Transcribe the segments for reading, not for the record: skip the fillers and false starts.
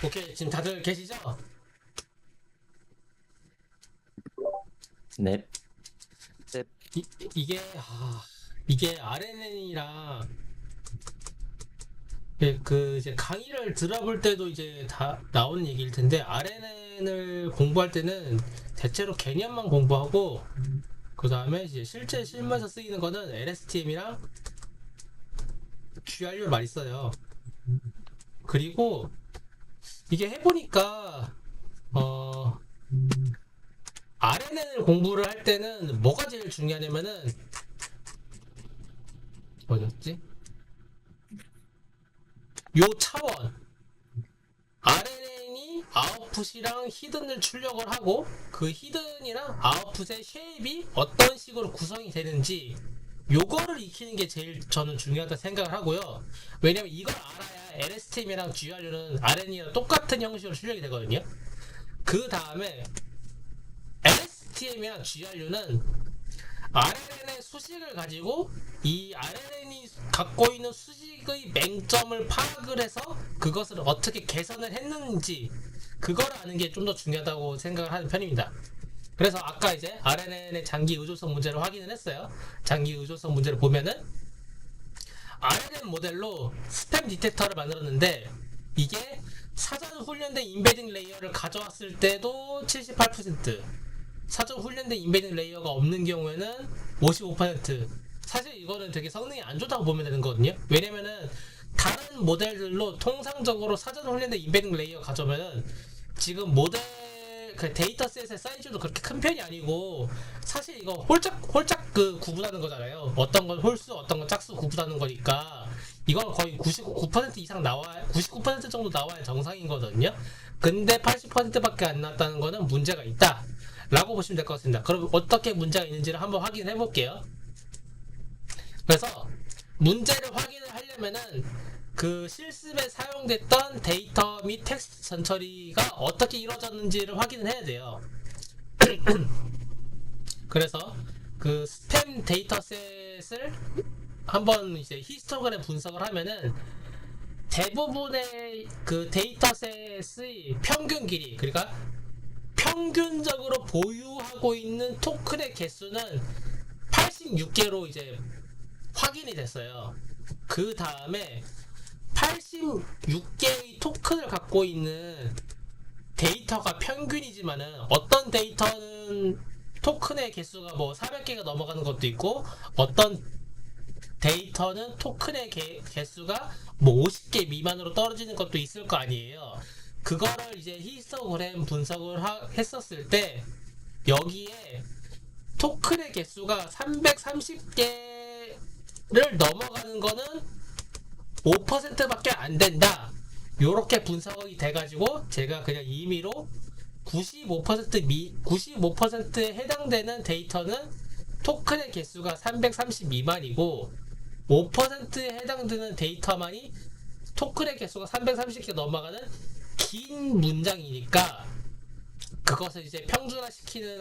오케이, 지금 다들 계시죠? 네. 네. 이게 RNN이랑 이제 강의를 들어볼 때도 이제 다 나오는 얘기일 텐데, RNN을 공부할 때는 대체로 개념만 공부하고, 그 다음에 이제 실제 실무에서 쓰이는 거는 LSTM이랑 GRU를 많이 써요. 그리고 이게 해보니까 RNN을 공부를 할 때는 뭐가 제일 중요하냐면은, 뭐였지? 요 차원, RNN이 아웃풋이랑 히든을 출력을 하고, 그 히든이랑 아웃풋의 쉐입이 어떤 식으로 구성이 되는지 요거를 익히는 게 제일 저는 중요하다 생각을 하고요. 왜냐면 이걸 알아야 LSTM이랑 GRU는 RNN이랑 똑같은 형식으로 출력이 되거든요. 그 다음에 LSTM이랑 GRU는 RNN의 수식을 가지고 이 RNN이 갖고 있는 수식의 맹점을 파악을 해서 그것을 어떻게 개선을 했는지 그걸 아는 게 좀 더 중요하다고 생각을 하는 편입니다. 그래서 아까 이제 RNN의 장기 의존성 문제를 확인을 했어요. 장기 의존성 문제를 보면은 RNN 모델로 스팸 디텍터를 만들었는데, 이게 사전 훈련된 인베딩 레이어를 가져왔을 때도 78%, 사전 훈련된 인베딩 레이어가 없는 경우에는 55%. 사실 이거는 되게 성능이 안 좋다고 보면 되는 거거든요. 왜냐면은 다른 모델들로 통상적으로 사전 훈련된 인베딩 레이어 가져오면은 지금 모델 그 데이터셋의 사이즈도 그렇게 큰 편이 아니고, 사실 이거 홀짝 그 구분하는 거잖아요. 어떤 건 홀수, 어떤 건 짝수 구분하는 거니까 이건 거의 99% 이상 나와야, 99% 정도 나와야 정상인 거거든요. 근데 80%밖에 안 나왔다는 거는 문제가 있다 라고 보시면 될 것 같습니다. 그럼 어떻게 문제가 있는지를 한번 확인해 볼게요. 그래서 문제를 확인을 하려면은 그 실습에 사용됐던 데이터 및 텍스트 전처리가 어떻게 이루어졌는지를 확인을 해야 돼요. 그래서 그 스팸 데이터셋을 한번 이제 히스토그램 분석을 하면은 대부분의 그 데이터셋의 평균 길이, 그러니까 평균적으로 보유하고 있는 토큰의 개수는 86개로 이제 확인이 됐어요. 그 다음에 86개의 토큰을 갖고 있는 데이터가 평균이지만은 어떤 데이터는 토큰의 개수가 뭐 400개가 넘어가는 것도 있고, 어떤 데이터는 토큰의 개수가 뭐 50개 미만으로 떨어지는 것도 있을 거 아니에요. 그거를 이제 히스토그램 분석을 했었을 때 여기에 토큰의 개수가 330개를 넘어가는 거는 5%밖에 안 된다. 요렇게 분석이 돼가지고 제가 그냥 임의로 95%에 해당되는 데이터는 토큰의 개수가 330 미만이고, 5%에 해당되는 데이터만이 토큰의 개수가 330개 넘어가는 긴 문장이니까 그것을 이제 평준화시키는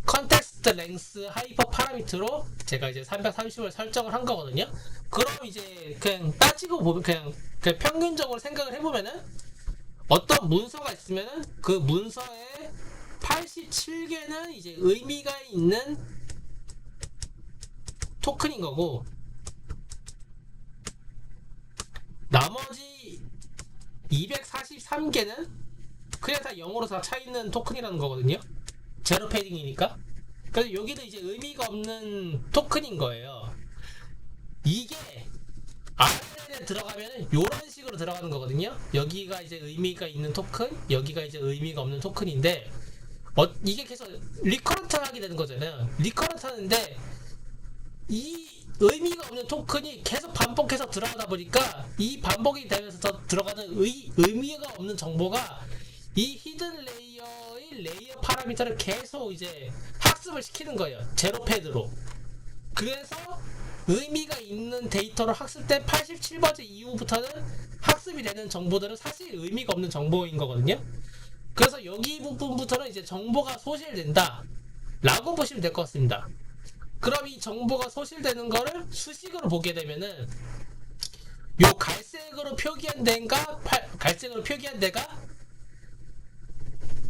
컨텍스트 랭스 하이퍼 파라미터로 제가 이제 330을 설정을 한 거거든요. 그럼 이제 그냥 따지고 보면 그냥 평균적으로 생각을 해보면은 어떤 문서가 있으면은 그 문서에 87개는 이제 의미가 있는 토큰인 거고, 나머지 243개는 그냥 다 0으로 다 차있는 토큰이라는 거거든요. 제로 패딩이니까. 그래서 여기도 이제 의미가 없는 토큰인 거예요. 이게 RNN에 들어가면은 이런 식으로 들어가는 거거든요. 여기가 이제 의미가 있는 토큰, 여기가 이제 의미가 없는 토큰인데, 이게 계속 리커런트 하게 되는 거잖아요. 리커런트 하는데 이 의미가 없는 토큰이 계속 반복해서 들어가다 보니까 이 반복이 되면서 들어가는 의미가 없는 정보가 이 히든 레이어의 레이어 파라미터를 계속 이제 학습을 시키는 거예요. 제로 패드로. 그래서 의미가 있는 데이터로 학습된 87버즈 이후부터는 학습이 되는 정보들은 사실 의미가 없는 정보인 거거든요. 그래서 여기 부분부터는 이제 정보가 소실된다 라고 보시면 될 것 같습니다. 그럼 이 정보가 소실되는 거를 수식으로 보게 되면은 요 갈색으로 표기한 데가 갈색으로 표기한 데가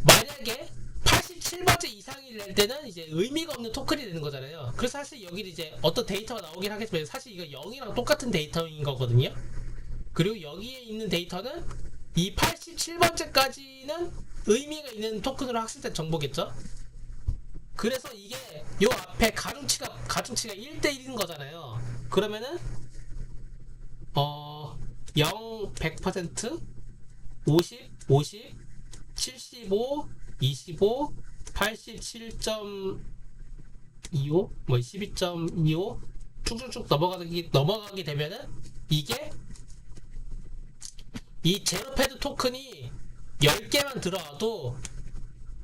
만약에 87번째 이상이 될 때는 이제 의미가 없는 토큰이 되는 거잖아요. 그래서 사실 여기 이제 어떤 데이터가 나오긴 하겠지만 사실 이거 0이랑 똑같은 데이터인 거거든요. 그리고 여기에 있는 데이터는 이 87번째까지는 의미가 있는 토큰으로 학습된 정보겠죠. 그래서 이게 요 앞에 가중치가 1대1인 거잖아요. 그러면은 0, 100%, 50, 50, 75, 25, 87.25, 뭐 12.25 쭉쭉쭉 넘어가게 되면은 이게 이 제로패드 토큰이 10개만 들어와도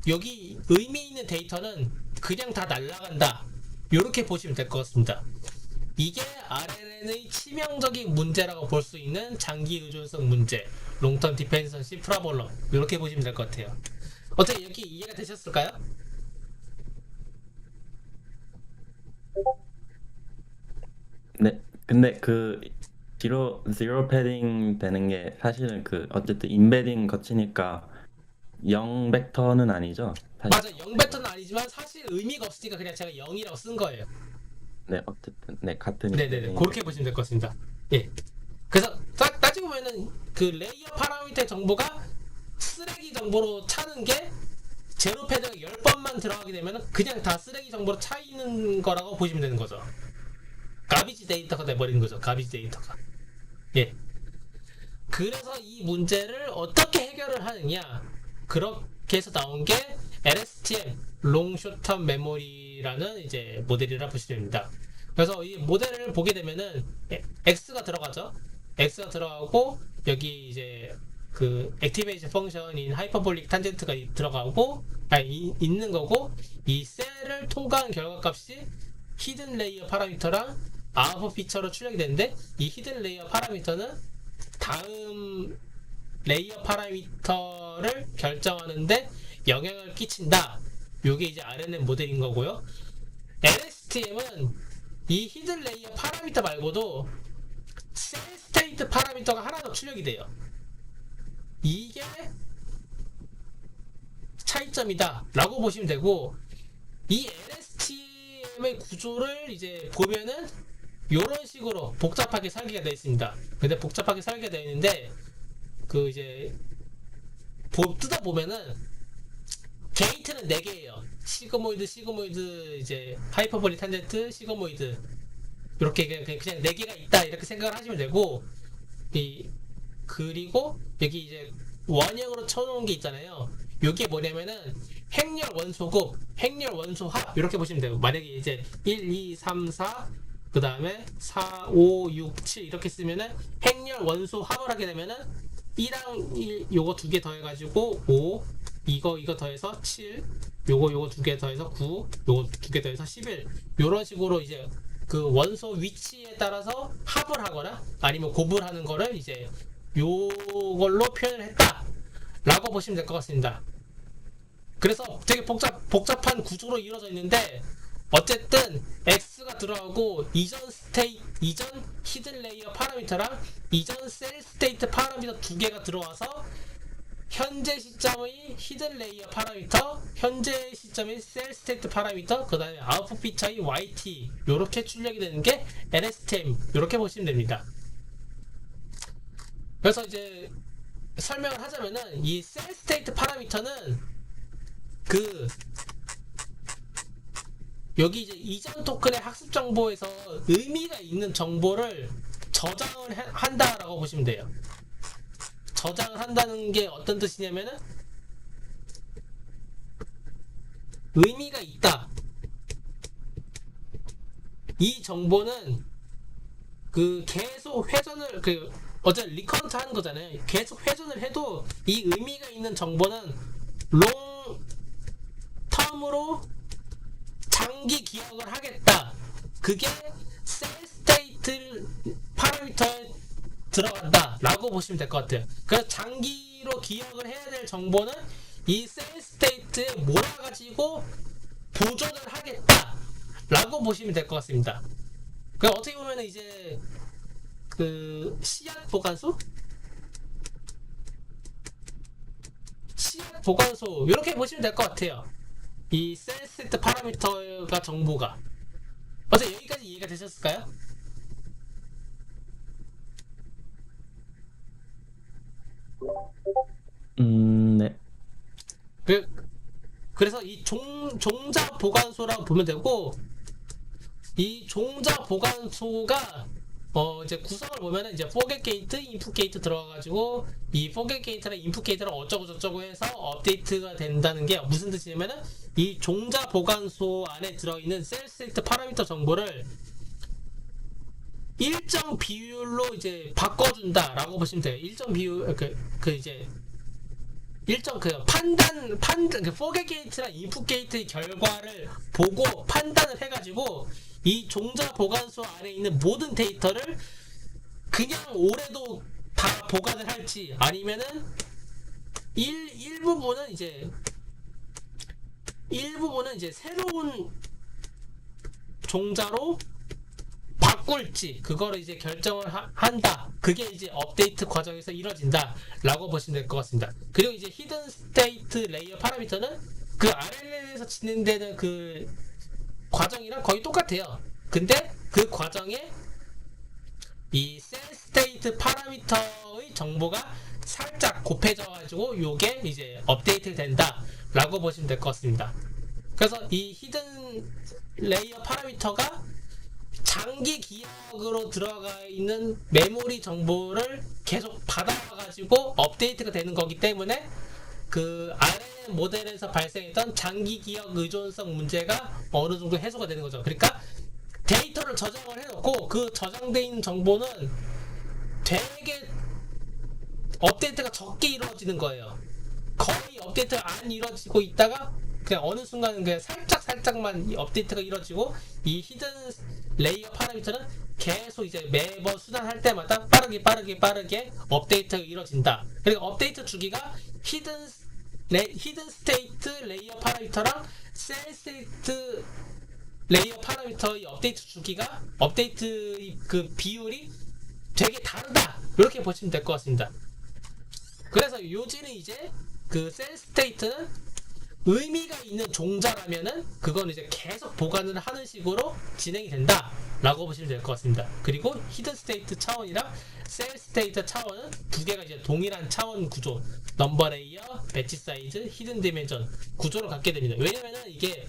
여기 의미 있는 데이터는 그냥 다 날아간다. 이렇게 보시면 될 것 같습니다. 이게 RLN의 치명적인 문제라고 볼 수 있는 장기 의존성 문제, 롱텀 디펜던시 프로블럼, 이렇게 보시면 될 것 같아요. 어떻게 여기 이해가 되셨을까요? 네, 근데 그 제로 패딩 되는 게 사실은 그 어쨌든 인베딩 거치니까 0 벡터는 아니죠? 사실. 맞아, 0베터는 아니지만 사실 의미가 없으니까 그냥 제가 0이라고 쓴 거예요. 네, 어쨌든 네, 같은 네네네, 인베딩. 그렇게 보시면 될 것 같습니다. 예. 그래서 따지고 보면은 그 레이어 파라미터 정보가 쓰레기 정보로 차는 게 제로 패드가 10번만 들어가게 되면 그냥 다 쓰레기 정보로 차 있는 거라고 보시면 되는 거죠. 가비지 데이터가 돼버리는 거죠. 가비지 데이터가. 예. 그래서 이 문제를 어떻게 해결을 하느냐. 그렇게 해서 나온 게 LSTM, Long Short Term Memory라는 이제 모델이라 보시면 됩니다. 그래서 이 모델을 보게 되면은 X가 들어가죠. X가 들어가고 여기 이제 그 액티베이션 펑션인 하이퍼볼릭 탄젠트가 들어가고 있는 거고 이 셀을 통과한 결과값이 히든 레이어 파라미터랑 아웃풋 피처로 출력이 되는데 이 히든 레이어 파라미터는 다음 레이어 파라미터를 결정하는데 영향을 끼친다. 요게 이제 RNN 모델인 거고요. LSTM은 이 히든 레이어 파라미터 말고도 셀 스테이트 파라미터가 하나 더 출력이 돼요. 이게 차이점이다 라고 보시면 되고, 이 LSTM의 구조를 이제 보면은 이런 식으로 복잡하게 설계가 되어 있습니다. 근데 복잡하게 설계가 되어 있는데 그 이제 뜯어 보면은 게이트는 4개예요. 시그모이드 이제 하이퍼볼릭 탄젠트 시그모이드 이렇게 그냥 4개가 있다 이렇게 생각을 하시면 되고, 그리고 여기 이제 원형으로 쳐놓은 게 있잖아요. 이게 뭐냐면은 행렬 원소곱, 행렬 원소합 이렇게 보시면 돼요. 만약에 이제 1, 2, 3, 4 그 다음에 4, 5, 6, 7 이렇게 쓰면은 행렬 원소합을 하게 되면은 1랑 1 요거 2개 더해가지고 5, 이거 더해서 7, 요거 2개 더해서 9, 요거 2개 더해서 11 요런 식으로 이제 그 원소 위치에 따라서 합을 하거나 아니면 곱을 하는 거를 이제 요걸로 표현을 했다 라고 보시면 될 것 같습니다. 그래서 되게 복잡한 구조로 이루어져 있는데 어쨌든 X가 들어가고 이전 히든 레이어 파라미터랑 이전 셀 스테이트 파라미터 2개가 들어와서 현재 시점의 히든 레이어 파라미터, 현재 시점의 셀 스테이트 파라미터, 그 다음에 아웃풋 피처의 YT 요렇게 출력이 되는 게 LSTM 요렇게 보시면 됩니다. 그래서 이제 설명을 하자면은 이 셀 스테이트 파라미터는 그 여기 이제 이전 토큰의 학습 정보에서 의미가 있는 정보를 저장을 한다라고 보시면 돼요. 저장을 한다는 게 어떤 뜻이냐면은 의미가 있다. 이 정보는 그 계속 회전을 어제 리컨트 하는 거잖아요. 계속 회전을 해도 이 의미가 있는 정보는 롱 텀으로 장기 기억을 하겠다. 그게 셀 스테이트 파라미터에 들어간다 라고 보시면 될 것 같아요. 그래서 장기로 기억을 해야 될 정보는 이 셀 스테이트에 몰아가지고 보존을 하겠다 라고 보시면 될 것 같습니다. 그 어떻게 보면 이제 그 씨앗 보관소 보관소 이렇게 보시면 될 것 같아요. 이 셀스트 파라미터가 정보가 어제 여기까지 이해가 되셨을까요? 네. 그, 그래서 이 종자 보관소라고 보면 되고, 이 종자 보관소가 이제 구성을 보면은 이제 포겟 게이트, 인풋 게이트 들어가가지고 이 포겟 게이트랑 인풋 게이트랑 어쩌고 저쩌고 해서 업데이트가 된다는 게 무슨 뜻이냐면은 이 종자 보관소 안에 들어있는 셀스트 파라미터 정보를 일정 비율로 이제 바꿔준다라고 보시면 돼요. 일정 비율 그 이제 일정 그 판단 그 포겟 게이트랑 인풋 게이트의 결과를 보고 판단을 해가지고 이 종자 보관소 안에 있는 모든 데이터를 그냥 올해도 다 보관을 할지 아니면은 일부분은 이제 새로운 종자로 바꿀지 그거를 이제 결정을 한다. 그게 이제 업데이트 과정에서 이루어진다라고 보시면 될 것 같습니다. 그리고 이제 히든 스테이트 레이어 파라미터는 그 RLL에서 진행되는 그 과정이랑 거의 똑같아요. 근데 그 과정에 이 셀 스테이트 파라미터의 정보가 살짝 곱해져 가지고 요게 이제 업데이트 된다라고 보시면 될 것 같습니다. 그래서 이 히든 레이어 파라미터가 장기 기억으로 들어가 있는 메모리 정보를 계속 받아가지고 업데이트가 되는 거기 때문에 그 RNN 모델에서 발생했던 장기 기억 의존성 문제가 어느 정도 해소가 되는 거죠. 그러니까 데이터를 저장을 해놓고 그 저장되어 있는 정보는 되게 업데이트가 적게 이루어지는 거예요. 거의 업데이트가 안 이루어지고 있다가 그냥 어느 순간은 그냥 살짝만 업데이트가 이루어지고 이 히든 레이어 파라미터는 계속 이제 매번 수단할 때마다 빠르게 업데이트가 이루어진다. 그리고 업데이트 주기가 히든 스테이트 레이어 파라미터랑 셀 스테이트 레이어 파라미터의 업데이트 주기가 업데이트 그 비율이 되게 다르다. 이렇게 보시면 될 것 같습니다. 그래서 요지는 이제 그 셀 스테이트는 의미가 있는 종자라면은 그건 이제 계속 보관을 하는 식으로 진행이 된다 라고 보시면 될 것 같습니다. 그리고 히든 스테이트 차원이랑 셀 스테이트 차원은 두 개가 이제 동일한 차원 구조, 넘버 레이어, 배치 사이즈, 히든 디멘전 구조를 갖게 됩니다. 왜냐면은 이게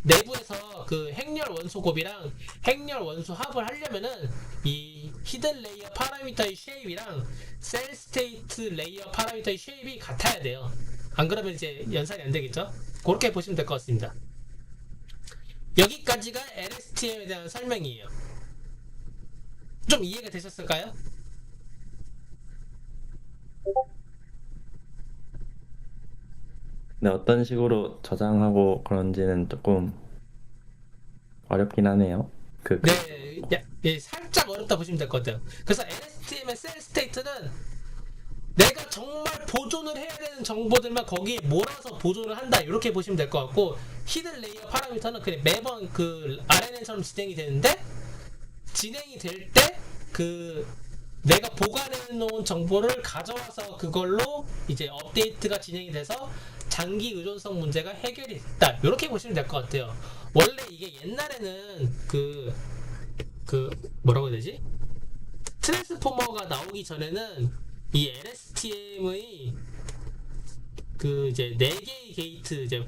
내부에서 그 행렬 원소 곱이랑 행렬 원소 합을 하려면은 이 히든 레이어 파라미터의 쉐입이랑 셀 스테이트 레이어 파라미터의 쉐입이 같아야 돼요. 안 그러면 이제 연산이 안 되겠죠? 그렇게 보시면 될 것 같습니다. 여기까지가 LSTM에 대한 설명이에요. 좀 이해가 되셨을까요? 네, 어떤 식으로 저장하고 그런지는 조금 어렵긴 하네요. 네, 살짝 어렵다 보시면 될 것 같아요. 그래서 LSTM의 셀 스테이트는 내가 정말 보존을 해야 되는 정보들만 거기에 몰아서 보존을 한다 이렇게 보시면 될 것 같고 히든 레이어 파라미터는 그냥 매번 그 RNN처럼 진행이 되는데 진행이 될 때 그 내가 보관해 놓은 정보를 가져와서 그걸로 이제 업데이트가 진행이 돼서 장기 의존성 문제가 해결이 됐다 이렇게 보시면 될 것 같아요. 원래 이게 옛날에는 뭐라고 해야 되지? 트랜스포머가 나오기 전에는 이 LSTM의 그 이제 4개의 게이트 이제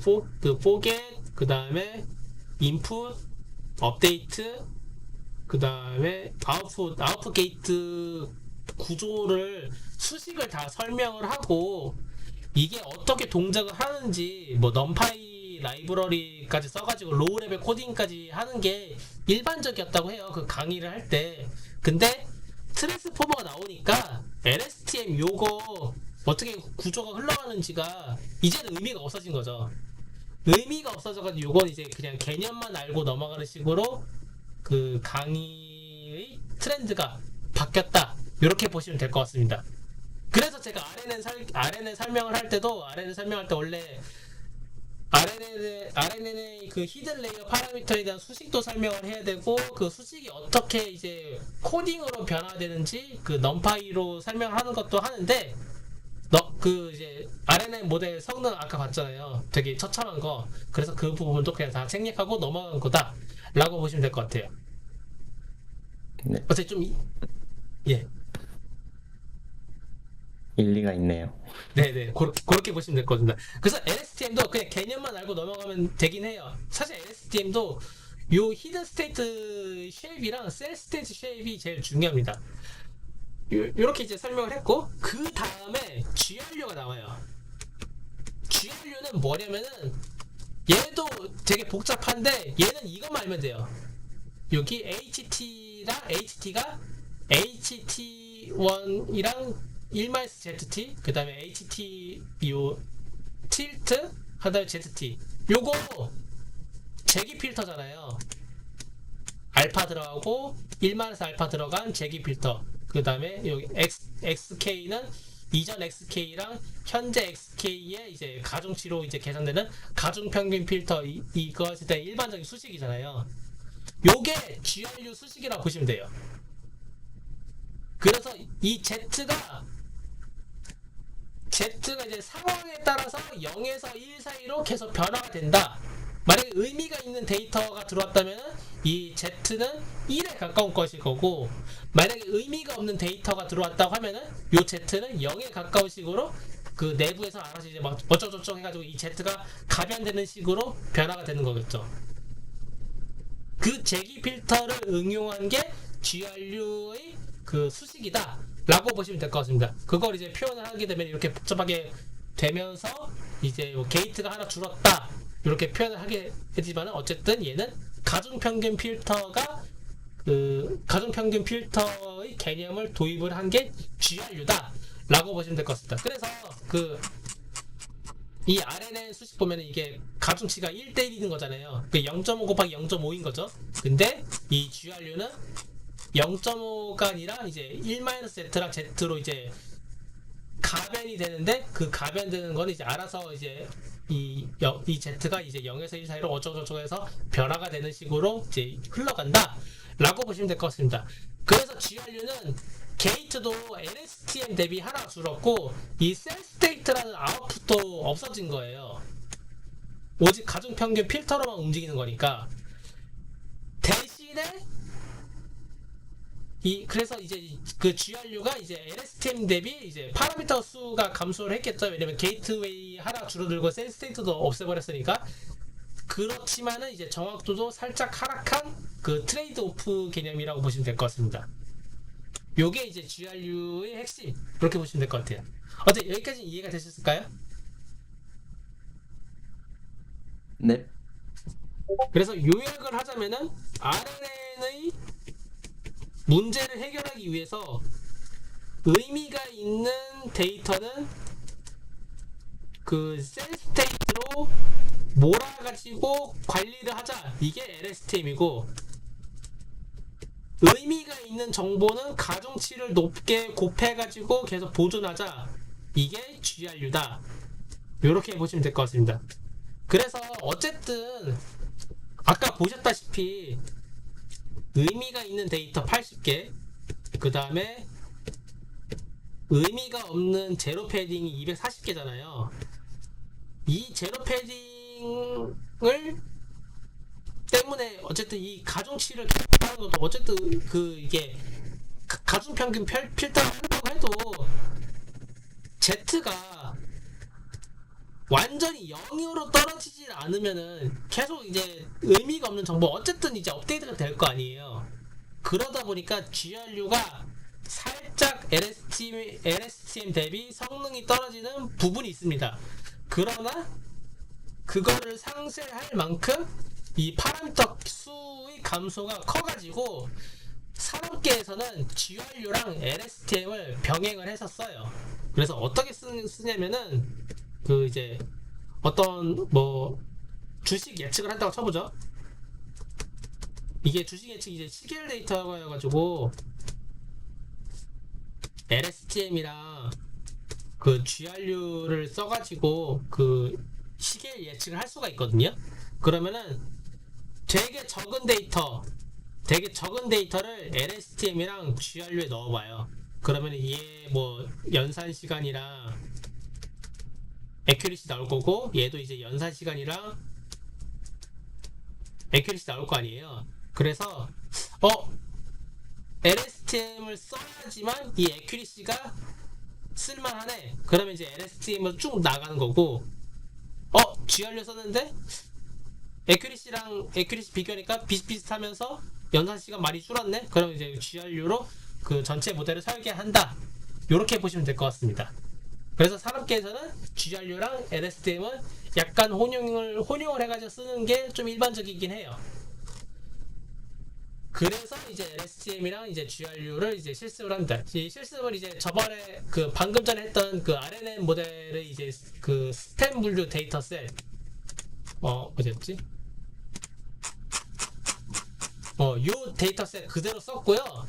포겟 그 다음에 인풋 업데이트 그 다음에 아웃풋 게이트 구조를 수식을 다 설명을 하고 이게 어떻게 동작을 하는지 뭐 넘파이 라이브러리까지 써가지고 로우 레벨 코딩까지 하는 게 일반적이었다고 해요. 그 강의를 할 때. 근데 트랜스포머가 나오니까 LSTM 요거 어떻게 구조가 흘러가는지가 이제는 의미가 없어진 거죠. 의미가 없어져가지고 요건 이제 그냥 개념만 알고 넘어가는 식으로 그 강의의 트렌드가 바뀌었다. 이렇게 보시면 될 것 같습니다. 그래서 제가 RNN 설명을 할 때도 RNN 설명할 때 원래 RNN의 그 히든 레이어 파라미터에 대한 수식도 설명을 해야 되고 그 수식이 어떻게 이제 코딩으로 변화되는지 그 넘파이로 설명하는 것도 하는데 이제 RNN 모델 성능 아까 봤잖아요. 되게 처참한 거. 그래서 그 부분도 그냥 다 생략하고 넘어간 거다라고 보시면 될 것 같아요. 네, 어차피 예, 일리가 있네요. 네네, 그렇게 보시면 될 것 같습니다. 그래서 LSTM도 그냥 개념만 알고 넘어가면 되긴 해요. 사실 LSTM도 요 히든 스테이트 쉐입이랑 셀 스테이트 쉐입이 제일 중요합니다. 요렇게 이제 설명을 했고, 그 다음에 GRU가 나와요. GRU는 뭐냐면은 얘도 되게 복잡한데 얘는 이것만 알면 돼요. 여기 HT가 HT1이랑 1-ZT, 그 다음에 HT 요 틸트 하다가 ZT, 요거 제기 필터잖아요. 알파 들어가고 1-알파 들어간 제기 필터, 그 다음에 여기 XK는 이전 XK랑 현재 XK의 이제 가중치로 이제 계산되는 가중 평균 필터, 이거 했을 때 일반적인 수식이잖아요. 요게 GRU 수식이라고 보시면 돼요. 그래서 이 Z가 이제 상황에 따라서 0에서 1 사이로 계속 변화가 된다. 만약에 의미가 있는 데이터가 들어왔다면 이 Z는 1에 가까운 것일 거고, 만약에 의미가 없는 데이터가 들어왔다고 하면은 요 Z는 0에 가까운 식으로 그 내부에서 알아서 이제 막 어쩌고저쩌고 해가지고 이 Z가 가변되는 식으로 변화가 되는 거겠죠. 그 제기 필터를 응용한 게 GRU의 그 수식이다 라고 보시면 될 것 같습니다. 그걸 이제 표현을 하게 되면 이렇게 복잡하게 되면서 이제 뭐 게이트가 하나 줄었다 이렇게 표현을 하게 되지만, 어쨌든 얘는 가중평균 필터가 그 가중평균 필터의 개념을 도입을 한 게 GRU다 라고 보시면 될 것 같습니다. 그래서 이 RNN 수식 보면은 이게 가중치가 1대1인 거잖아요. 0.5 곱하기 0.5인 거죠. 근데 이 GRU는 0.5가 아니라 이제 1-Z랑 Z로 이제 가변이 되는데, 그 가변되는 거는 이제 알아서 이제 이 Z가 이제 0에서 1 사이로 어쩌고저쩌고 해서 변화가 되는 식으로 이제 흘러간다 라고 보시면 될 것 같습니다. 그래서 GRU는 게이트도 LSTM 대비 하나 줄었고, 이 셀스테이트라는 아웃풋도 없어진 거예요. 오직 가중평균 필터로만 움직이는 거니까. 대신에 그래서 이제 그 GRU가 이제 LSTM 대비 이제 파라미터 수가 감소를 했겠죠. 왜냐면 게이트웨이 하나 줄어들고 셀스테이트도 없애버렸으니까. 그렇지만은 이제 정확도도 살짝 하락한 그 트레이드 오프 개념이라고 보시면 될 것 같습니다. 요게 이제 GRU의 핵심, 그렇게 보시면 될 것 같아요. 어때, 여기까지 이해가 되셨을까요? 네, 그래서 요약을 하자면은 RNN의 문제를 해결하기 위해서 의미가 있는 데이터는 그 셀 스테이트로 몰아가지고 관리를 하자, 이게 LSTM이고, 의미가 있는 정보는 가중치를 높게 곱해가지고 계속 보존하자, 이게 GRU다. 이렇게 보시면 될 것 같습니다. 그래서 어쨌든 아까 보셨다시피 의미가 있는 데이터 80개, 그 다음에 의미가 없는 제로 패딩이 240개잖아요. 이 제로 패딩을 때문에 어쨌든 이 가중치를 하는 것도 어쨌든 이게 가중평균 필터를 한다고 해도 Z가 완전히 0으로 떨어지지 않으면은 계속 이제 의미가 없는 정보 어쨌든 이제 업데이트가 될 거 아니에요. 그러다 보니까 GRU가 살짝 LSTM 대비 성능이 떨어지는 부분이 있습니다. 그러나 그거를 상쇄할 만큼 이 파라미터 수의 감소가 커가지고 산업계에서는 GRU랑 LSTM을 병행을 해서 써요. 그래서 어떻게 쓰냐면은 그 이제 어떤 뭐 주식 예측을 한다고 쳐보죠. 이게 주식 예측 이제 시계열 데이터여가지고 LSTM이랑 그 GRU를 써가지고 그 시계열 예측을 할 수가 있거든요. 그러면은 되게 적은 데이터를 LSTM이랑 GRU에 넣어봐요. 그러면 얘 뭐 연산 시간이랑 에큐리시 나올 거고, 얘도 이제 연산 시간이랑 에큐리시 나올 거 아니에요. 그래서 LSTM을 써야지만 이 에큐리시가 쓸만하네. 그러면 이제 LSTM으로 쭉 나가는 거고, GRU 썼는데 에큐리시 비교하니까 비슷비슷하면서 연산 시간 많이 줄었네. 그러면 이제 GRU로 그 전체 모델을 설계한다. 이렇게 보시면 될 것 같습니다. 그래서 산업계에서는 GRU랑 LSTM은 약간 혼용을 해가지고 쓰는 게 좀 일반적이긴 해요. 그래서 이제 LSTM이랑 이제 GRU를 이제 실습을 합니다. 이 실습을 이제 저번에 그 방금 전에 했던 그 RNN 모델의 이제 그 스템 분류 데이터셋 어디였지? 요 데이터셋 그대로 썼고요.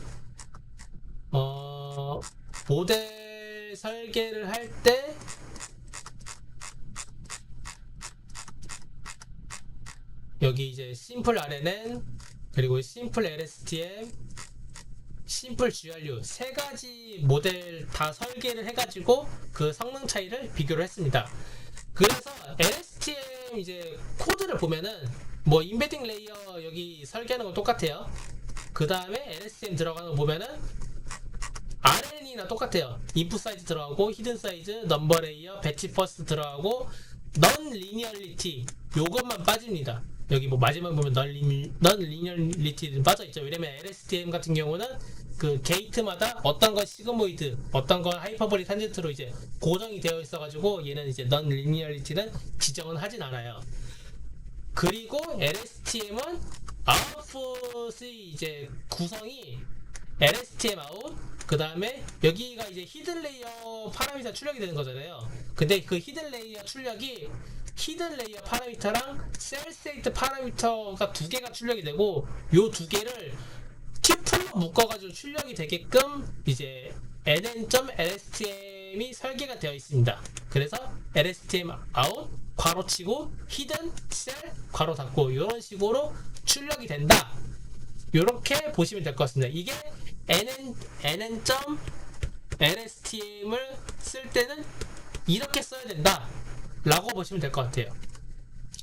모델 설계를 할 때 여기 이제 심플 RNN 그리고 심플 LSTM 심플 GRU 세 가지 모델 다 설계를 해가지고 그 성능 차이를 비교를 했습니다. 그래서 LSTM 이제 코드를 보면은 뭐 인베딩 레이어 여기 설계하는 건 똑같아요. 그 다음에 LSTM 들어가는 거 보면은 RN이나 똑같아요. 인풋 사이즈 들어가고 히든 사이즈, 넘버 레이어, 배치 퍼스트 들어가고 넌 리니얼리티 요것만 빠집니다. 여기 뭐 마지막 보면 넌 리니얼리티는 빠져있죠. 왜냐면 LSTM 같은 경우는 그 게이트마다 어떤 건 시그모이드, 어떤 건 하이퍼볼릭 탄젠트로 이제 고정이 되어 있어가지고 얘는 이제 넌 리니얼리티는 지정은 하진 않아요. 그리고 LSTM은 아웃풋의 이제 구성이 LSTM 아웃, 그 다음에 여기가 이제 히든 레이어 파라미터 출력이 되는 거잖아요. 근데 그 히든 레이어 출력이 히든 레이어 파라미터랑 셀 스테이트 파라미터가 두 개가 출력이 되고 요 두 개를 튜플로 묶어가지고 출력이 되게끔 이제 nn.lstm이 설계가 되어 있습니다. 그래서 lstm 아웃 괄호치고 히든 셀 괄호 닫고 이런 식으로 출력이 된다. 이렇게 보시면 될 것 같습니다. 이게 nn.lstm을 쓸 때는 이렇게 써야 된다 라고 보시면 될 것 같아요.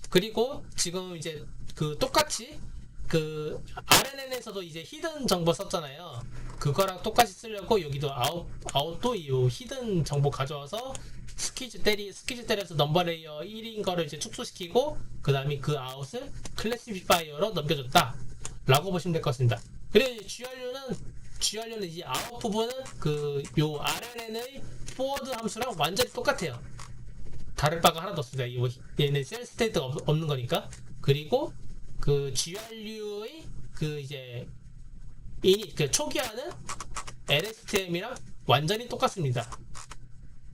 그리고 지금 이제 그 똑같이 그 RNN에서도 이제 히든 정보 썼잖아요. 그거랑 똑같이 쓰려고 여기도 아웃도 이 히든 정보 가져와서 스퀴즈 때려서 넘버 레이어 1인 거를 이제 축소시키고 그 다음에 그 아웃을 클래시피파이어로 넘겨줬다 라고 보시면 될 것 같습니다. 그리고 GRU는 이 아웃 부분은 그 요 RNN의 포워드 함수랑 완전히 똑같아요. 다를 바가 하나도 없습니다. 얘는 셀 스테이트가 없는 거니까. 그리고 그 GRU의 그 이제 이닛 그 초기화는 LSTM이랑 완전히 똑같습니다.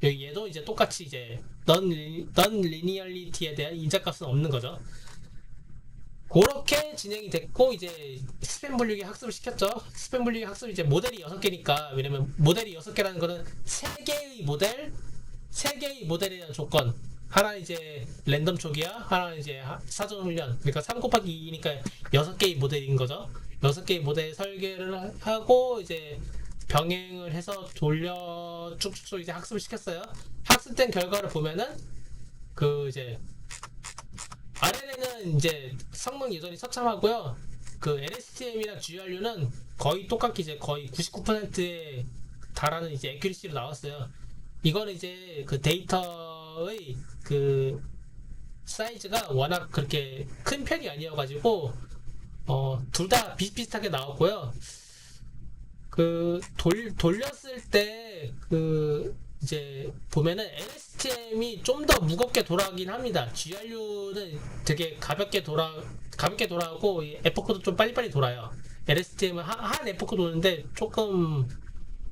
여기 얘도 이제 똑같이 이제 넌 리니얼리티에 대한 인자값은 없는 거죠. 그렇게 진행이 됐고 이제 스팸 분류기 학습을 시켰죠. 스팸 분류기 학습 이제 모델이 6개니까 왜냐면 모델이 6개라는 거는 3개의 모델에 대한 조건 하나는 이제 랜덤 초기화 하나는 이제 사전 훈련 그러니까 3 곱하기 2니까 6개의 모델인 거죠. 6개의 모델 설계를 하고 이제 병행을 해서 돌려 쭉쭉 이제 학습을 시켰어요. 학습된 결과를 보면은 그 이제 RNN은 이제 성능 여전히 처참하고요. 그 LSTM이나 GRU는 거의 똑같게 이제 거의 99%에 달하는 이제 에큐리시로 나왔어요. 이거는 이제 그 데이터의 그 사이즈가 워낙 그렇게 큰 편이 아니어가지고 둘 다 비슷비슷하게 나왔고요. 그 돌렸을 때 그 이제 보면은 LSTM이 좀 더 무겁게 돌아가긴 합니다. GRU는 되게 가볍게 돌아가고 에포크도 좀 빨리빨리 돌아요. LSTM은 한 에포크 도는데 조금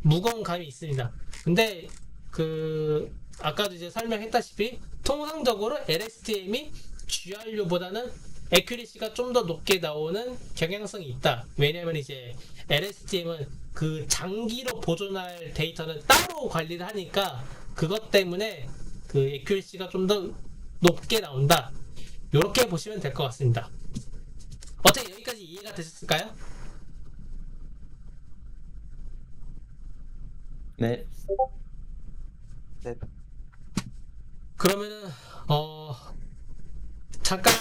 무거운 감이 있습니다. 근데 그 아까도 이제 설명했다시피 통상적으로 LSTM이 GRU보다는 에큐리시가 좀 더 높게 나오는 경향성이 있다. 왜냐면 이제 LSTM은 그 장기로 보존할 데이터는 따로 관리를 하니까 그것 때문에 그 에큐리시가 좀 더 높게 나온다. 이렇게 보시면 될 것 같습니다. 어떻게 여기까지 이해가 되셨을까요? 네. 네. 그러면은 잠깐